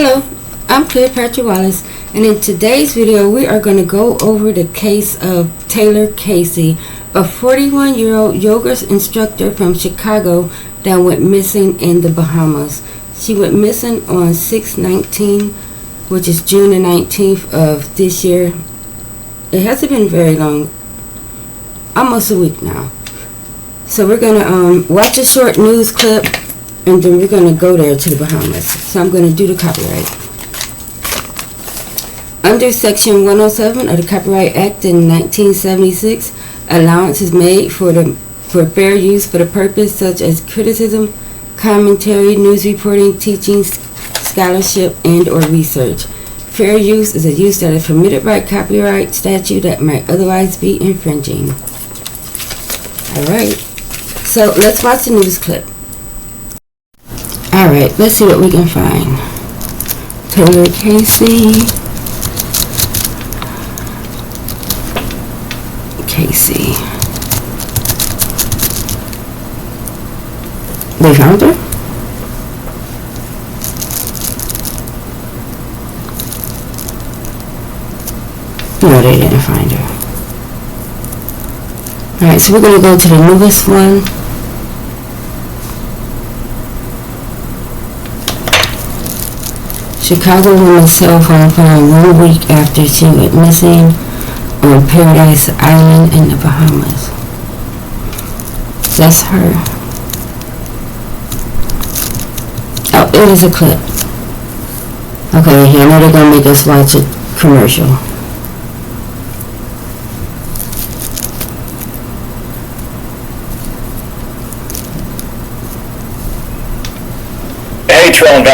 Hello, I'm Cleopatra Wallace, and in today's video we are going to go over the case of Taylor Casey, a 41-year-old yoga instructor from Chicago that went missing in the Bahamas. She went missing on 6/19, which is June the 19th of this year. It hasn't been very long, almost a week now. So we're going to watch a short news clip, and then we're going to go there to the Bahamas. So I'm going to do the copyright. Under Section 107 of the Copyright Act in 1976, allowance is made for fair use for the purpose such as criticism, commentary, news reporting, teaching, scholarship, and or research. Fair use is a use that is permitted by copyright statute that might otherwise be infringing. Alright, so let's watch the news clip. Alright, let's see what we can find. Taylor Casey. They found her? No, they didn't find her. Alright, so we're going to go to the newest one. Chicago woman's cell phone found 1 week after she went missing on Paradise Island in the Bahamas. That's her. Oh, it is a clip. Okay, here, now they're going to make us watch a commercial.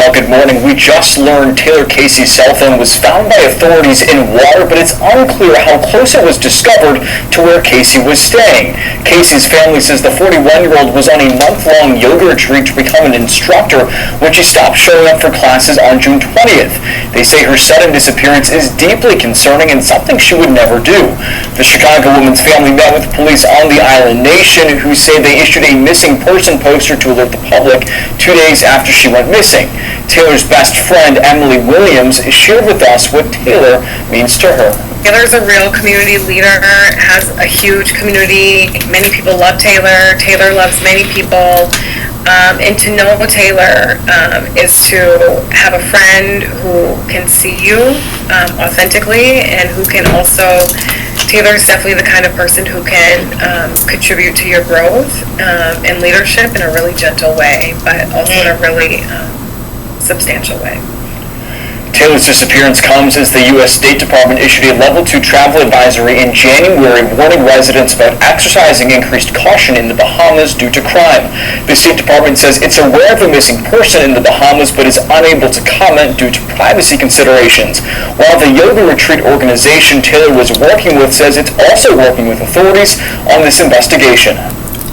Good morning. We just learned Taylor Casey's cell phone was found by authorities in water, but it's unclear how close it was discovered to where Casey was staying. Casey's family says the 41-year-old was on a month-long yoga retreat to become an instructor when she stopped showing up for classes on June 20th. They say her sudden disappearance is deeply concerning and something she would never do. The Chicago woman's family met with police on the island nation, who say they issued a missing person poster to alert the public 2 days after she went missing. Taylor's best friend, Emily Williams, shared with us what Taylor means to her. Taylor's a real community leader, has a huge community. Many people love Taylor. Taylor loves many people. And to know Taylor is to have a friend who can see you authentically and who can also, Taylor's definitely the kind of person who can contribute to your growth and leadership in a really gentle way, but also in a really substantial way. Taylor's disappearance comes as the U.S. State Department issued a Level 2 travel advisory in January, warning residents about exercising increased caution in the Bahamas due to crime. The State Department says it's aware of a missing person in the Bahamas, but is unable to comment due to privacy considerations. While the yoga retreat organization Taylor was working with says it's also working with authorities on this investigation.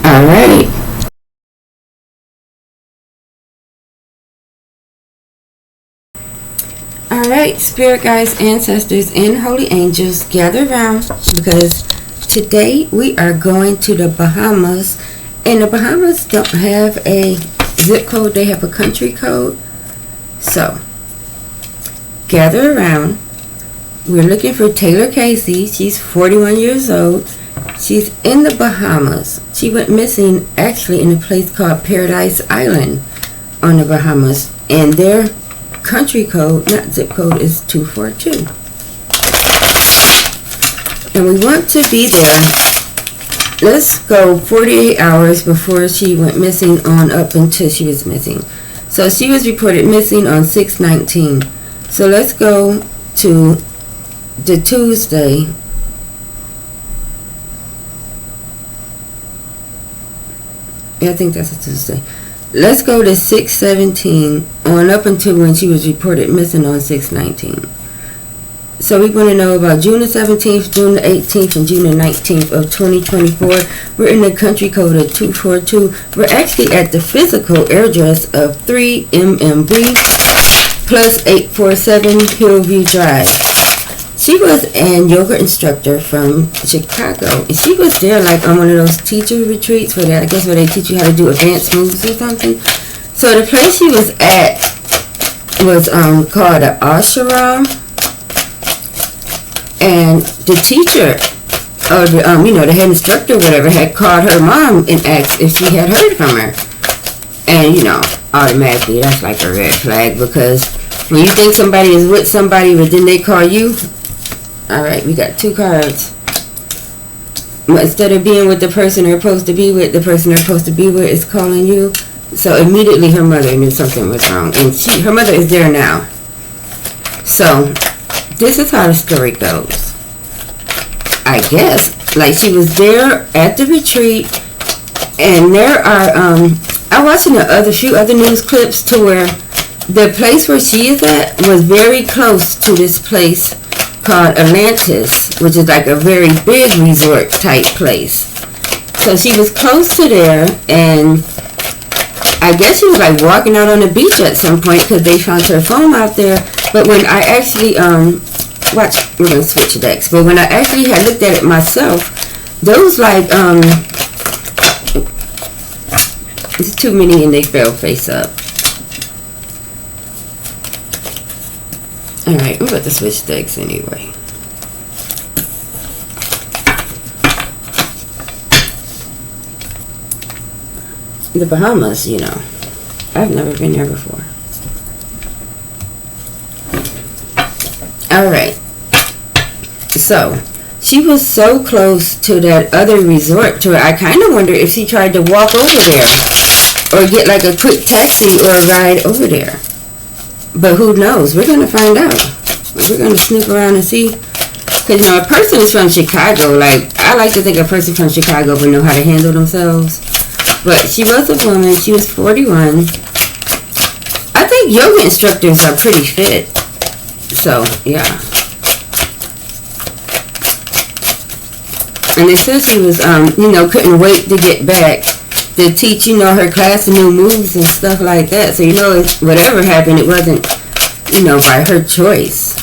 All right. Alright, spirit guides, ancestors, and holy angels, gather around because today we are going to the Bahamas, and the Bahamas don't have a zip code, they have a country code. So, gather around. We're looking for Taylor Casey. She's 41 years old. She's in the Bahamas. She went missing actually in a place called Paradise Island on the Bahamas, and their country code, not zip code, is 242. And we want to be there. Let's go 48 hours before she went missing on up until she was missing. So she was reported missing on 6/19. So let's go to the Tuesday. Yeah, I think that's a Tuesday. Let's go to 6/17 on up until when she was reported missing on 6/19. So we want to know about June the 17th, June the 18th, and June the 19th of 2024. We're in the country code of 242. We're actually at the physical address of 3 MMB plus 847 Hillview Drive. She was a yoga instructor from Chicago. And she was there like on one of those teacher retreats where they, I guess where they teach you how to do advanced moves or something. So the place she was at was called an ashram, and the teacher, or the the head instructor, or whatever, had called her mom and asked if she had heard from her. And automatically that's like a red flag, because when you think somebody is with somebody, but then they call you. All right, we got 2 cards. But instead of being with the person they're supposed to be with, the person they're supposed to be with is calling you. So immediately her mother knew something was wrong, and her mother is there now. So this is how the story goes. I guess, like, she was there at the retreat, and there are I watched a few other news clips to where the place where she is at was very close to this place called Atlantis, which is like a very big resort type place. So she was close to there, and I guess she was like walking out on the beach at some point because they found her phone out there. But when I actually we're gonna switch decks. But when I actually had looked at it myself, those like there's too many and they fell face up. Alright, I'm about to switch decks anyway. The Bahamas, I've never been there before. Alright. So, she was so close to that other resort to where I kind of wonder if she tried to walk over there or get like a quick taxi or a ride over there. But who knows? We're going to find out. We're going to snoop around and see. Because, a person is from Chicago. Like, I like to think a person from Chicago would know how to handle themselves. But she was a woman. She was 41. I think yoga instructors are pretty fit. So, yeah. And it says she was, couldn't wait to get back to teach, her class new moves and stuff like that. So, whatever happened, it wasn't, by her choice.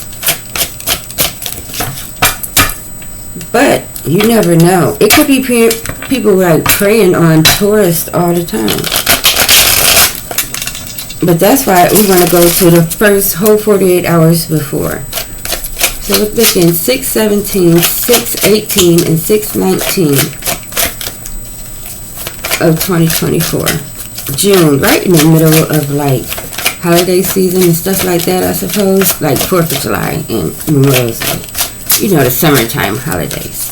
But you never know. It could be people like preying on tourists all the time. But that's why we want to go to the first whole 48 hours before. So we're thinking 6/17, 6/18, and 6/19 of 2024. June, right in the middle of like holiday season and stuff like that, I suppose. Like 4th of July and Memorial Day. The summertime holidays.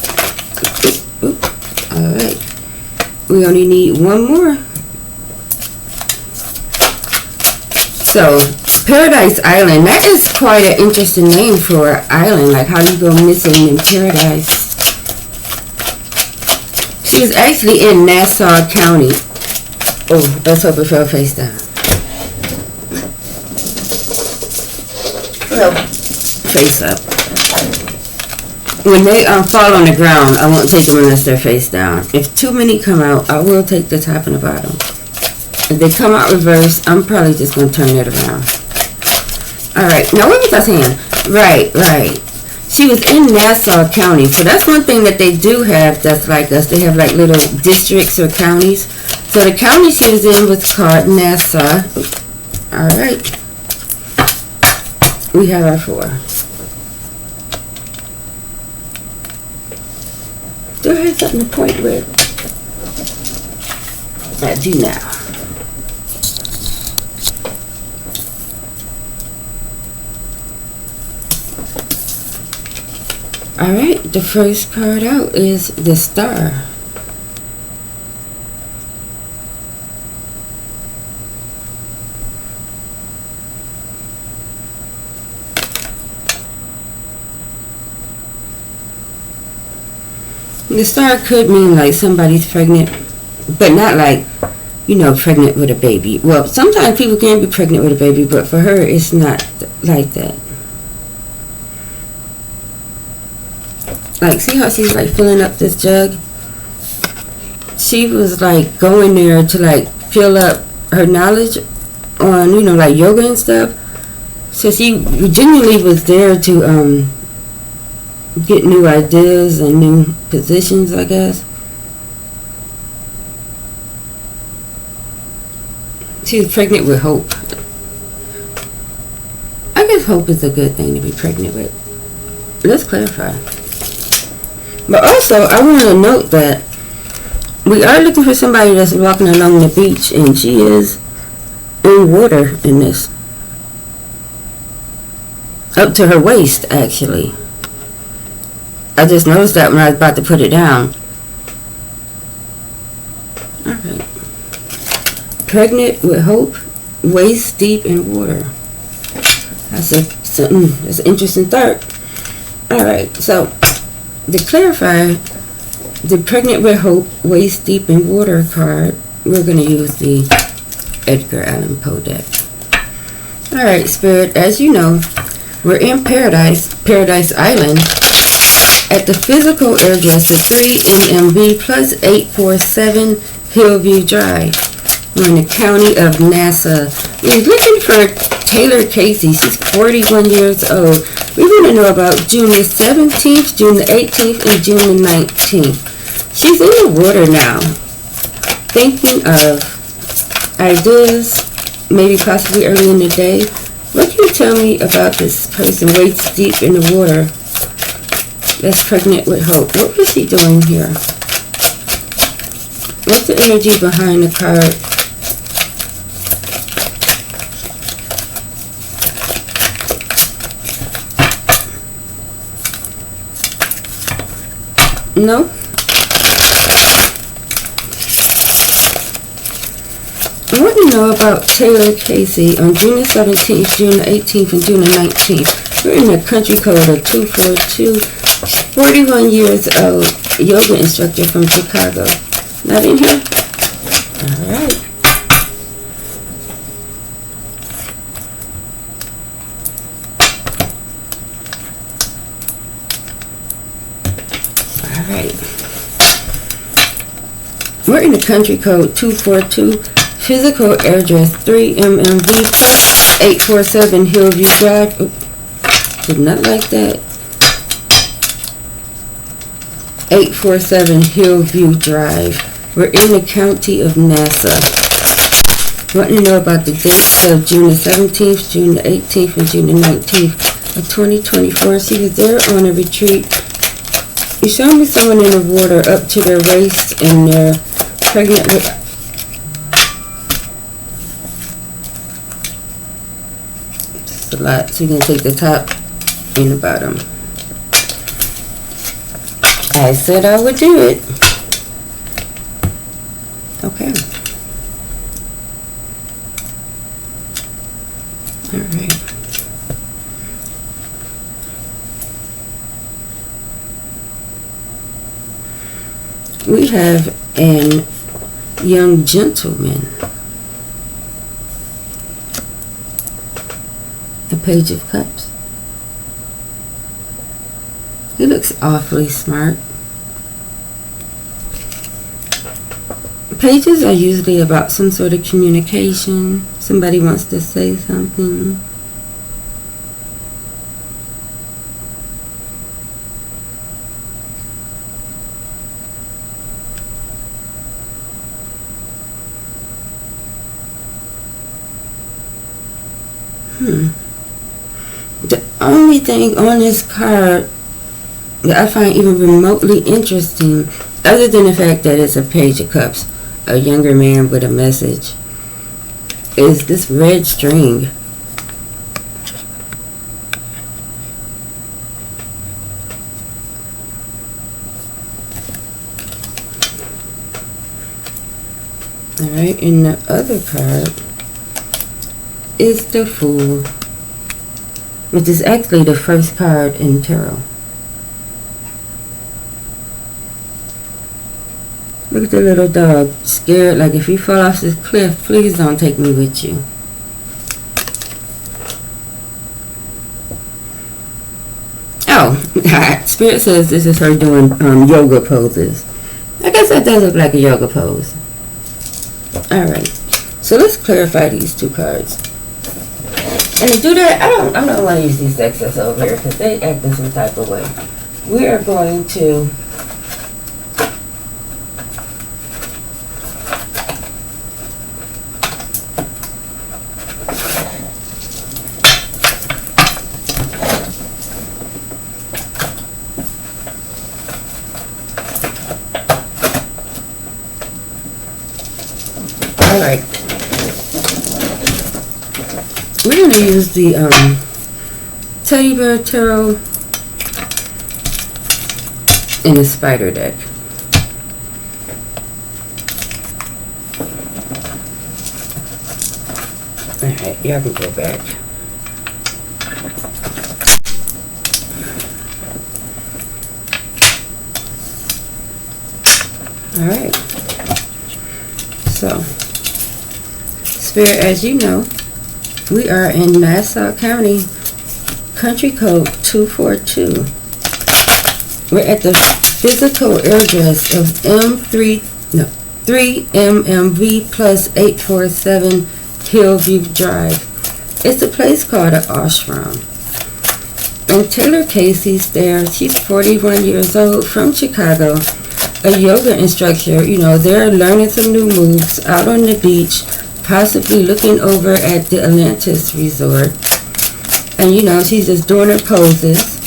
Alright. We only need one more. So, Paradise Island, that is quite an interesting name for an island. Like, how you go missing in paradise. She was actually in Nassau County. Oh, let's hope it fell face down. Well, face up. When they fall on the ground, I won't take them unless they're face down. If too many come out, I will take the top and the bottom. If they come out reverse, I'm probably just going to turn it around. Alright, now what was I saying? Right. She was in Nassau County, so that's one thing that they do have that's like us. They have like little districts or counties. So the county she was in was called Nassau. Alright. We have our 4. Do I have something to point with? I do now. Alright, the first card out is the Star. The Star could mean like somebody's pregnant, but not like, pregnant with a baby. Well, sometimes people can be pregnant with a baby, but for her, it's not like that. Like, see how she's like filling up this jug? She was like going there to like fill up her knowledge on, like yoga and stuff. So she genuinely was there to get new ideas and new positions, I guess. She was pregnant with hope. hope is a good thing to be pregnant with. Let's clarify. But also, I want to note that we are looking for somebody that's walking along the beach, and she is in water in this. Up to her waist, actually. I just noticed that when I was about to put it down. Alright. Pregnant with hope, waist deep in water. That's an interesting thought. Alright, so to clarify the pregnant with hope, waist deep in water card, we're going to use the Edgar Allan Poe deck. Alright, Spirit, as you know, we're in Paradise Island at the physical address of 3 MMV plus 847 Hillview Drive. We're in the county of Nassau. We're looking for Taylor Casey. She's 41 years old. We want to know about June the 17th, June the 18th, and June the 19th. She's in the water now, thinking of ideas, maybe possibly early in the day. What can you tell me about this person waist deep in the water that's pregnant with hope? What was she doing here? What's the energy behind the card? No? I want to know about Taylor Casey on June the 17th, June the 18th, and June the 19th. We're in the country code of 242. 41 years old, yoga instructor from Chicago. Not in here? Alright. Alright. We're in the country code 242. Physical address 3 MMV plus 847 Hillview Drive. Oops, did not like that. 847 Hillview Drive. We're in the county of Nassau. Want to know about the dates of June the 17th, June the 18th, and June the 19th of 2024. She was there on a retreat. You showed me someone in the water up to their waist, and they're pregnant with... It's a lot, so you're going to take the top and the bottom. I said I would do it. Okay. Alright. We have an young gentleman. The Page of Cups. He looks awfully smart. Pages are usually about some sort of communication. Somebody wants to say something. The only thing on this card that I find even remotely interesting, other than the fact that it's a Page of Cups, a younger man with a message, is this red string. Alright, and the other card is the Fool, which is actually the first card in tarot. Look at the little dog, scared, like if you fall off this cliff, please don't take me with you. Oh, Spirit says this is her doing yoga poses. I guess that does look like a yoga pose. Alright, so let's clarify these two cards. And to do that, I don't want to use these decks that's over here because they act in some type of way. We are going to Alright. We're going to use the Teddy Bear Tarot in the spider deck. Alright, y'all can go back. Alright. So, Spirit, as you know, we are in Nassau County, country code 242. We're at the physical address of 3MMV plus 847 Hillview Drive. It's a place called an ashram. And Taylor Casey's there. She's 41 years old, from Chicago, a yoga instructor. You know, they're learning some new moves out on the beach, possibly looking over at the Atlantis Resort. And, you know, she's just doing her poses.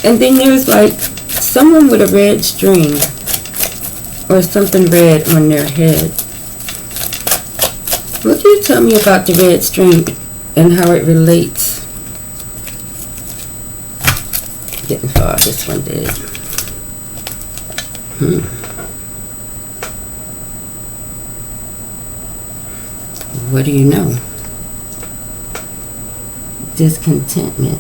And then there's like someone with a red string or something red on their head. What can you tell me about the red string and how it relates? Getting far, this one did. What do you know? Discontentment.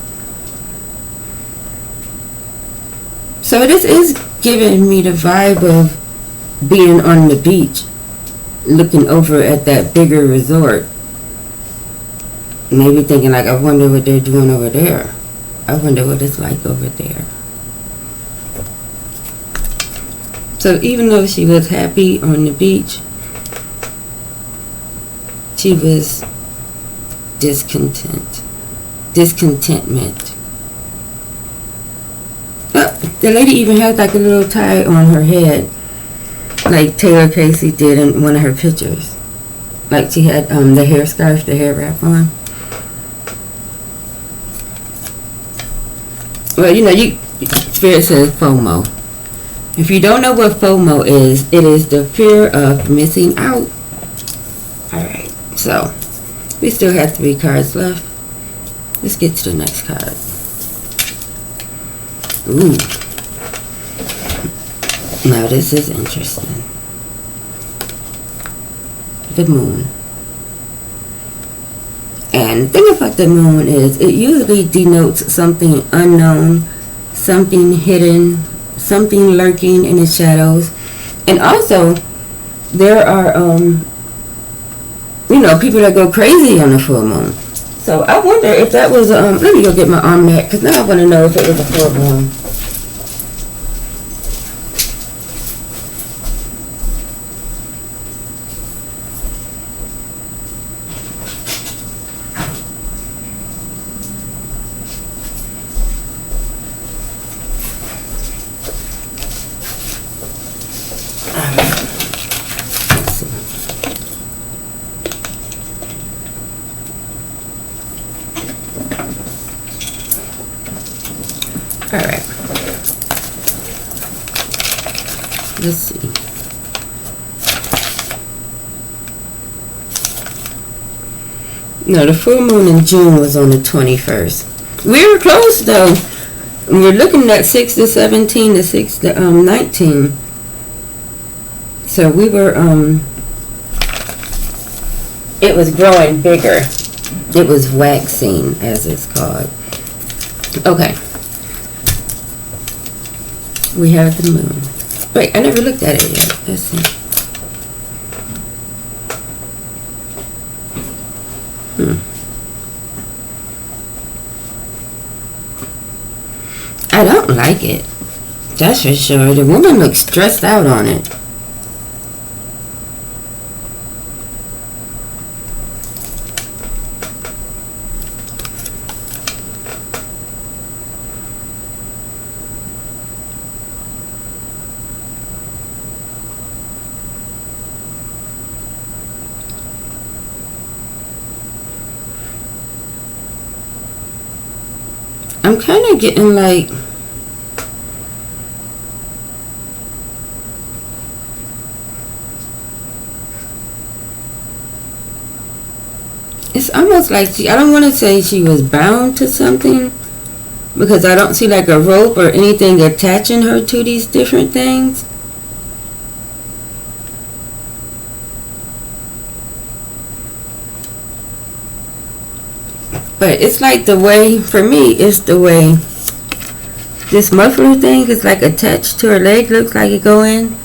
So this is giving me the vibe of being on the beach, looking over at that bigger resort. Maybe thinking like, I wonder what they're doing over there. I wonder what it's like over there. So even though she was happy on the beach, she was discontentment. The lady even had like a little tie on her head, like Taylor Casey did in one of her pictures. Like she had the hair scarf, the hair wrap on. Well, you know, Spirit says FOMO. If you don't know what FOMO is, it is the fear of missing out. Alright, so we still have 3 cards left. Let's get to the next card. Ooh. Now this is interesting. The moon. And the thing about the moon is it usually denotes something unknown, something hidden, something lurking in the shadows. And also, there are, you know, people that go crazy on the full moon. So I wonder if that was, let me go get my almanac, because now I want to know if it was a full moon. Alright. Let's see. No, the full moon in June was on the 21st. We were close though. We were looking at 6 to 17 to 6 to 19. So we were it was growing bigger. It was waxing, as it's called. Okay. We have the moon. Wait, I never looked at it yet. Let's see. I don't like it. That's for sure. The woman looks stressed out on it. I'm kind of getting like It's almost like I don't want to say she was bound to something, because I don't see like a rope or anything attaching her to these different things. But it's like the way, for me, it's the way this muffler thing is like attached to her leg, looks like it go in.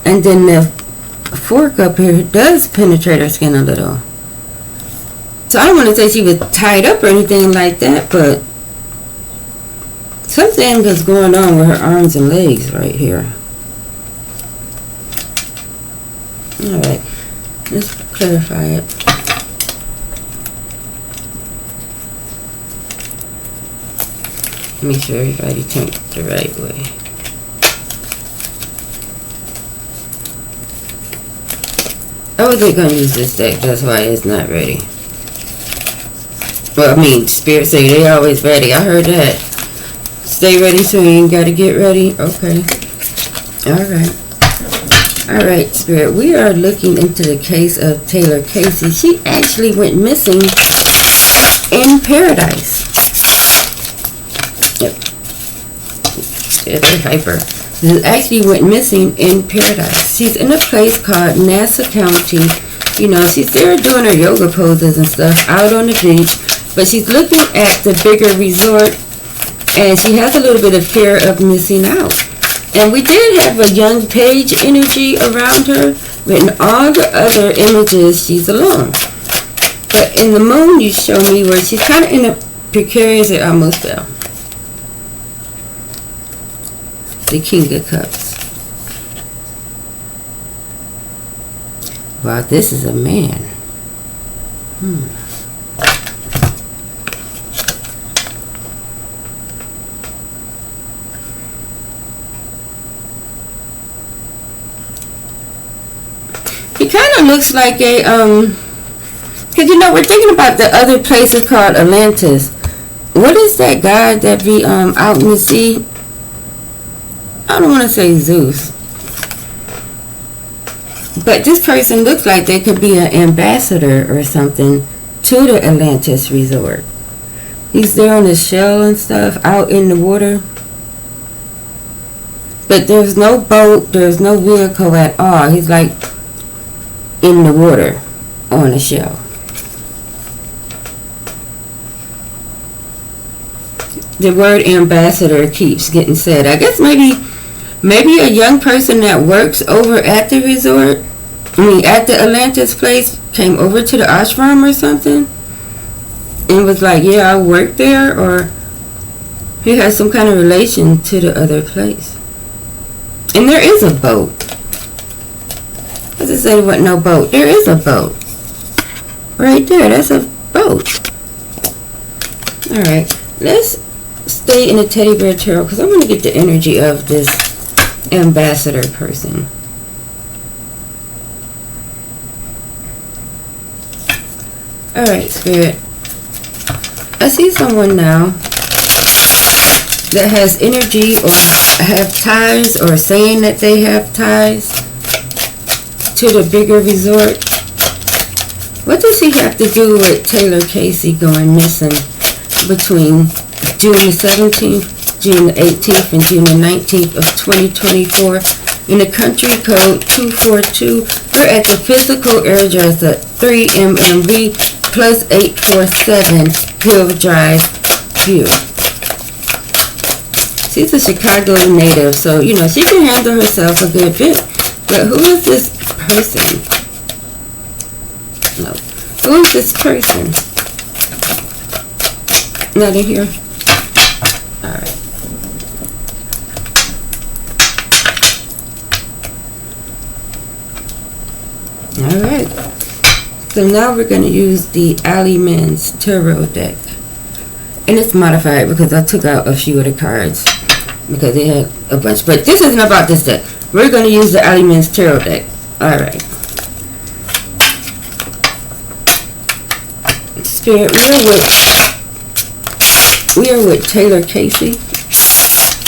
And then the fork up here does penetrate her skin a little. So I don't want to say she was tied up or anything like that, but something was going on with her arms and legs right here. Alright, let's clarify it. Make sure everybody turned the right way. I wasn't going to use this deck, that's why it's not ready. Well, I mean, Spirit say they always ready. I heard that. Stay ready so you ain't got to get ready. Okay. Alright. Alright, Spirit. We are looking into the case of Taylor Casey. She actually went missing in paradise. Yep. It's hyper. She actually went missing in paradise. She's in a place called Nassau County. You know, she's there doing her yoga poses and stuff out on the beach. But she's looking at the bigger resort, and she has a little bit of fear of missing out. And we did have a young page energy around her, but in all the other images, she's alone. But in the moon, you show me where she's kind of in a precarious, it almost fell. The King of Cups. Wow, this is a man. He kind of looks like a, because you know, we're thinking about the other places called Atlantis. What is that god that be out in the sea? I don't want to say Zeus. But this person looks like they could be an ambassador or something to the Atlantis resort. He's there on his shell and stuff, out in the water. But there's no boat, there's no vehicle at all. He's like in the water on a shell. The word ambassador keeps getting said. I guess maybe a young person that works over at the resort, at the Atlantis place, came over to the ashram or something and was like, yeah, I work there, or he has some kind of relation to the other place. And there is a boat. I just said there wasn't no boat. There is a boat. Right there, that's a boat. Alright, let's stay in the teddy bear tarot because I want to get the energy of this ambassador person. Alright, Spirit. I see someone now that has energy or have ties or saying that they have ties to the bigger resort. What does he have to do with Taylor Casey going missing between June the 17th, June the 18th, and June the 19th of 2024 in the country code 242? We're at the physical address at 3MMV plus 847 Hill Drive, View. She's a Chicago native, so, you know, she can handle herself a good bit. But who is this person? No. Who is this person? Not in here? Alright. Alright. So now we're going to use the Ali Man's Tarot deck. And it's modified because I took out a few of the cards because they had a bunch. But this isn't about this deck. We're going to use the Ali Man's Tarot deck. Alright. Spirit, we are with Taylor Casey,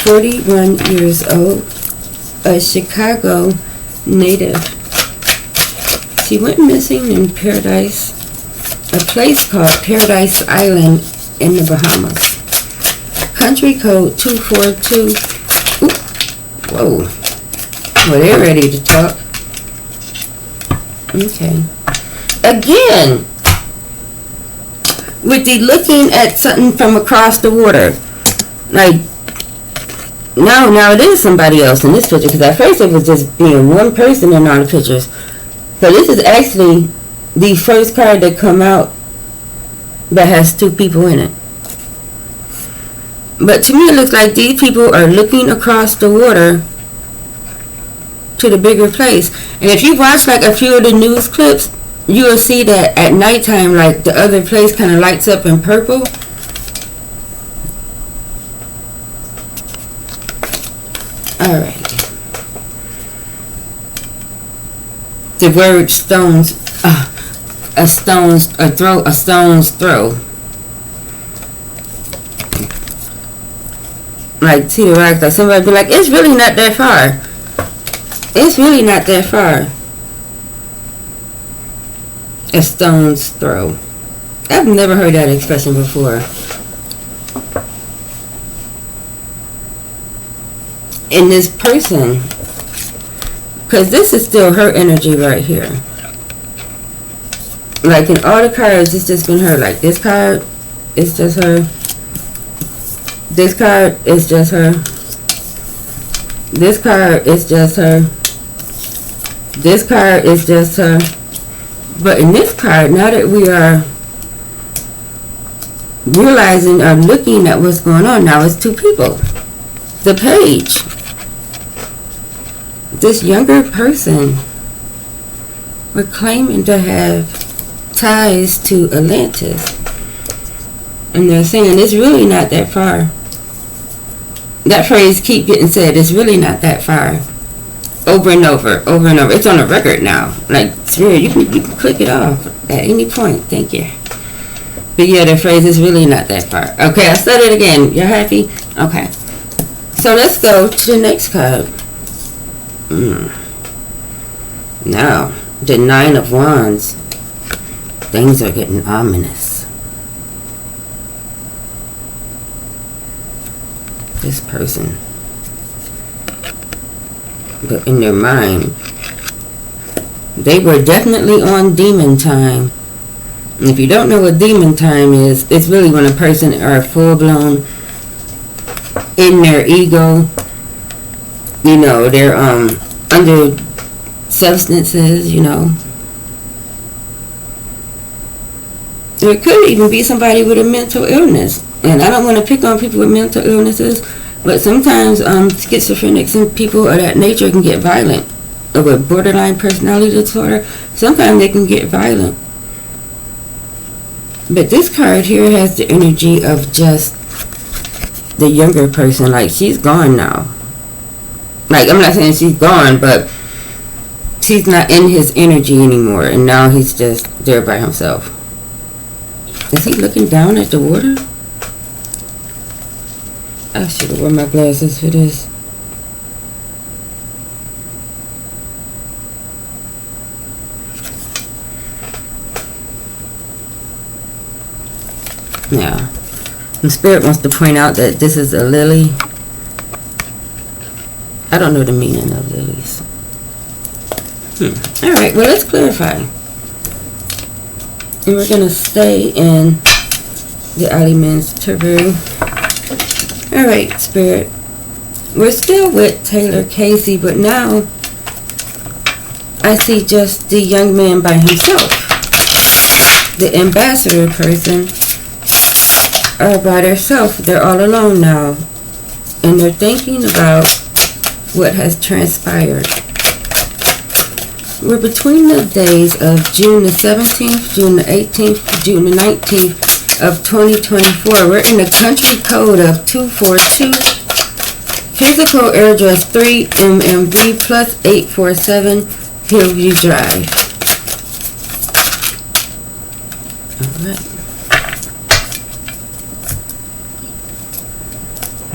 41 years old, a Chicago native. She went missing in paradise a place called Paradise Island in the Bahamas. Country code 242. Ooh, whoa. Well, they're ready to talk. Okay. Again, with the looking at something from across the water. Like, now it is somebody else in this picture, because at first it was just being one person in all the pictures. So this is actually the first card that come out that has two people in it. But to me it looks like these people are looking across the water to the bigger place. And if you watch like a few of the news clips, you will see that at nighttime, like the other place kind of lights up in purple. Alright. The word stones, a stone's throw. Like, see the rocks, like somebody be like, it's really not that far. It's really not that far. A stone's throw. I've never heard that expression before. And this person, because this is still her energy right here. Like in all the cards, it's just been her. Like this card, it's just her. This card is just her. This card is just her. This card is just her. But in this card, now that we are realizing or looking at what's going on, now it's two people. The page. This younger person, we're claiming to have ties to Atlantis. And they're saying it's really not that far. That phrase keep getting said, it's really not that far. Over and over, over and over. It's on a record now. Like, Spirit, you can click it off at any point. Thank you. But yeah, the phrase is really not that far. Okay, I said it again. You're happy? Okay. So let's go to the next card. Now, the Nine of Wands. Things are getting ominous. This person. But in their mind, they were definitely on demon time. And if you don't know what demon time is, it's really when a person are full-blown in their ego. You know, they're under substances, you know. It could even be somebody with a mental illness. And I don't want to pick on people with mental illnesses, but sometimes schizophrenics and people of that nature can get violent. Or with borderline personality disorder, sometimes they can get violent. But this card here has the energy of just the younger person. Like, she's gone now. Like, I'm not saying she's gone, but she's not in his energy anymore. And now he's just there by himself. Is he looking down at the water? I should have worn my glasses for this. Yeah. And Spirit wants to point out that this is a lily. I don't know the meaning of lilies. Alright, well, let's clarify. And we're going to stay in the Elements Tarot. Alright, Spirit. We're still with Taylor Casey, but now I see just the young man by himself. The ambassador person are by themselves. They're all alone now. And they're thinking about what has transpired. We're between the days of June the 17th, June the 18th, June the 19th of 2024. We're in the country code of 242. Physical address 3 MMV plus 847 Hillview Drive.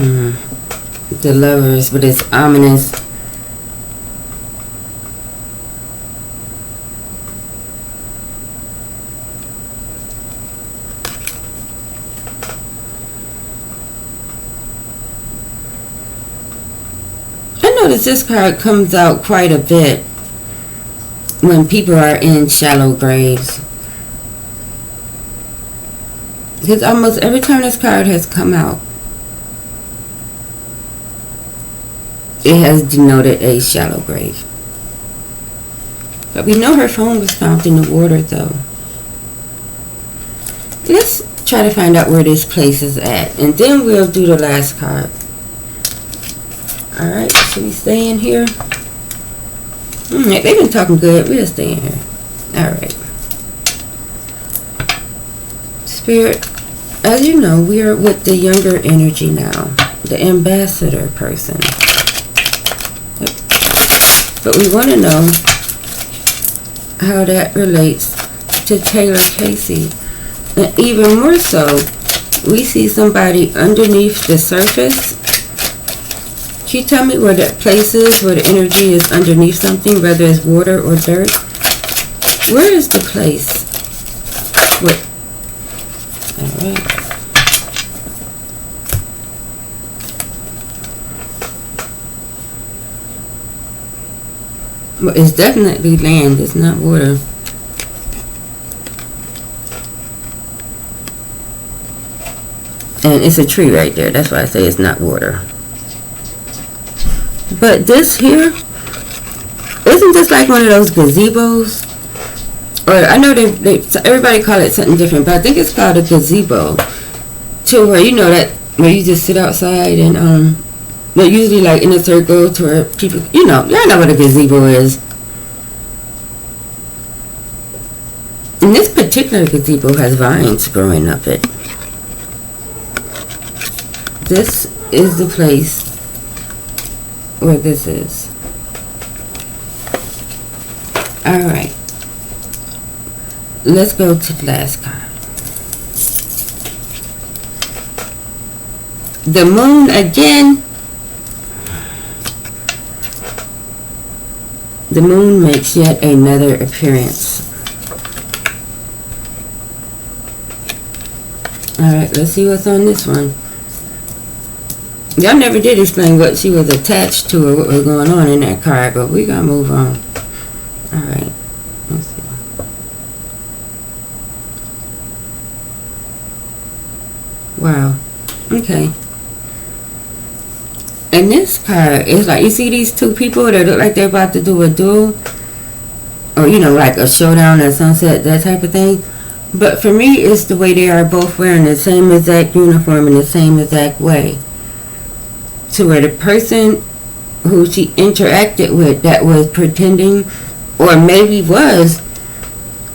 Alright. The Lovers, but it's ominous. notice this card comes out quite a bit when people are in shallow graves. Because almost every time this card has come out, it has denoted a shallow grave. But we know her phone was found in the water, though. Let's try to find out where this place is at, and then we'll do the last card. Alright, should we stay in here? They've been talking good. We'll stay in here. Alright. Spirit, as you know, we are with the younger energy now. The ambassador person. But we want to know how that relates to Taylor Casey. And even more so, we see somebody underneath the surface. Can you tell me where that place is, where the energy is underneath something, whether it's water or dirt? Where is the place? Wait. Alright. Well, it's definitely land, it's not water. And it's a tree right there. That's why I say it's not water. But this here, isn't this like one of those gazebos? Or I know everybody call it something different, but I think it's called a gazebo. To where, you know, that where you just sit outside and they're usually like in a circle to where people, you know what a gazebo is. And this particular gazebo has vines growing up it. This is the place where this is. Alright. Let's go to the last card. The moon again. The moon makes yet another appearance. Alright, let's see what's on this one. Y'all never did explain what she was attached to or what was going on in that card, but we gotta move on. Alright, let's see. Wow. Okay. And this card is like, you see these two people that look like they're about to do a duel? Or, you know, like a showdown at sunset, that type of thing. But for me, it's the way they are both wearing the same exact uniform in the same exact way. To where the person who she interacted with that was pretending, or maybe was,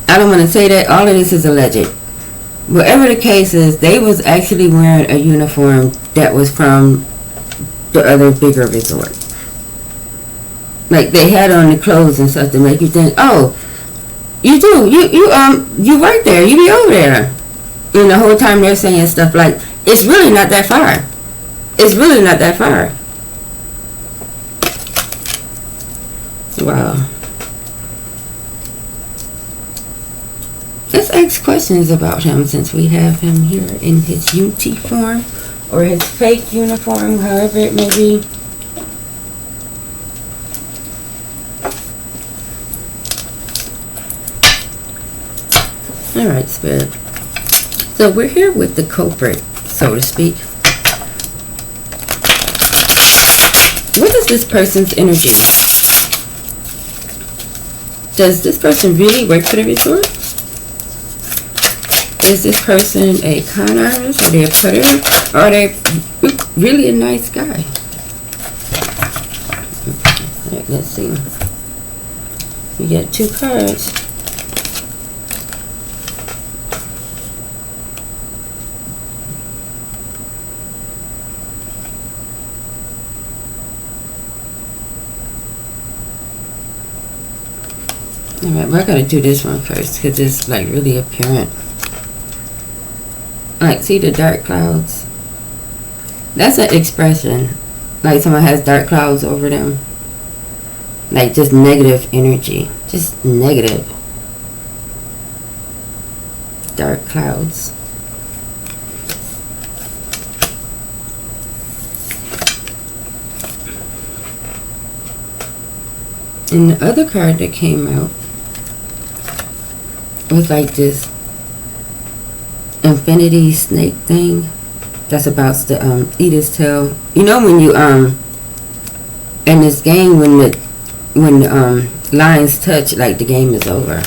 I don't want to say that, all of this is alleged. Whatever the case is, they was actually wearing a uniform that was from the other bigger resort. Like they had on the clothes and stuff to make you think, oh, you do, you work there, you be over there. And the whole time they're saying stuff like, it's really not that far. It's really not that far. Wow. Let's ask questions about him since we have him here in his uniform or his fake uniform, however it may be. Alright, Spirit. So we're here with the culprit, so to speak. What is this person's energy? Does this person really work for the resort? Is this person a con artist? Are they a putter? Or are they really a nice guy? Alright, let's see. We get 2 cards. Alright, well I gotta do this one first because it's like really apparent. Like, see the dark clouds? That's an expression. Like someone has dark clouds over them. Like just negative energy. Just negative. Dark clouds. And the other card that came out was like this infinity snake thing that's about to eat his tail. You know when you in this game when the lines touch, like the game is over.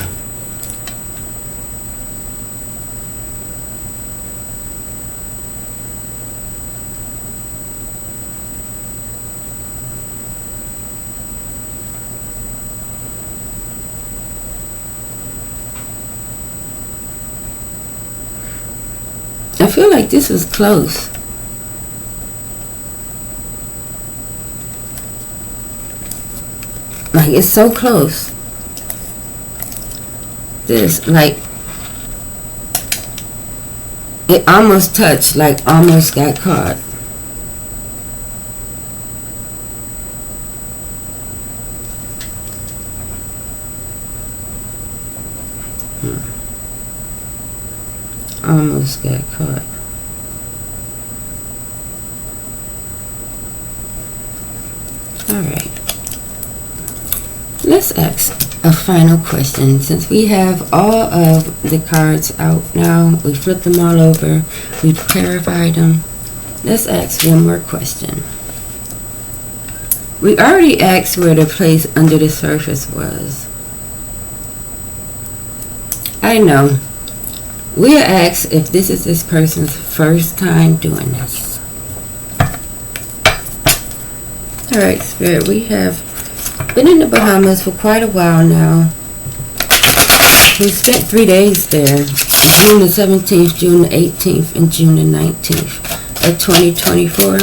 I feel like this was close. Like, it's so close. This, like, it almost touched, like, almost got caught. Almost got caught. Alright. Let's ask a final question. Since we have all of the cards out now, we flipped them all over, we've clarified them. Let's ask one more question. We already asked where the place under the surface was. I know. We'll ask if this is this person's first time doing this. Alright, Spirit, we have been in the Bahamas for quite a while now. We spent 3 days there. June the 17th, June the 18th, and June the 19th of 2024.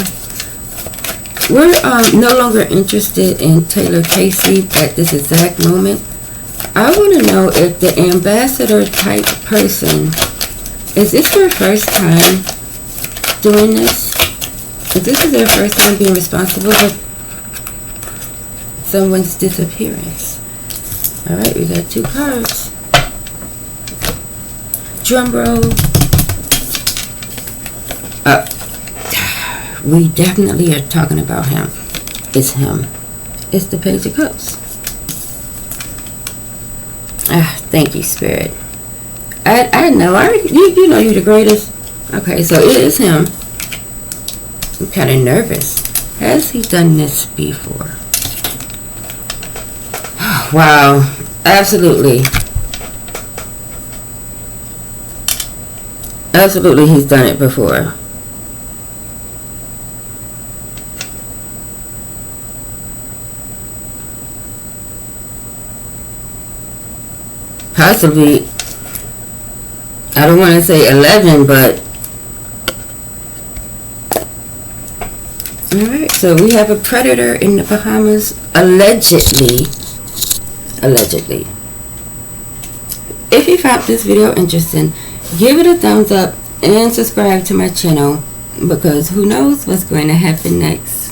We're no longer interested in Taylor Casey at this exact moment. I want to know if the ambassador type person, is this their first time doing this? If this is their first time being responsible for someone's disappearance. Alright, we got 2 cards. Drum roll. We definitely are talking about him. It's him. It's the Page of Cups. Thank you, Spirit. I know. You know you're the greatest. Okay, so it is him. I'm kind of nervous. Has he done this before? Wow. Absolutely. Absolutely, he's done it before. Possibly, I don't want to say 11, but alright, so we have a predator in the Bahamas, allegedly. If you found this video interesting, give it a thumbs up and subscribe to my channel, because who knows what's going to happen next.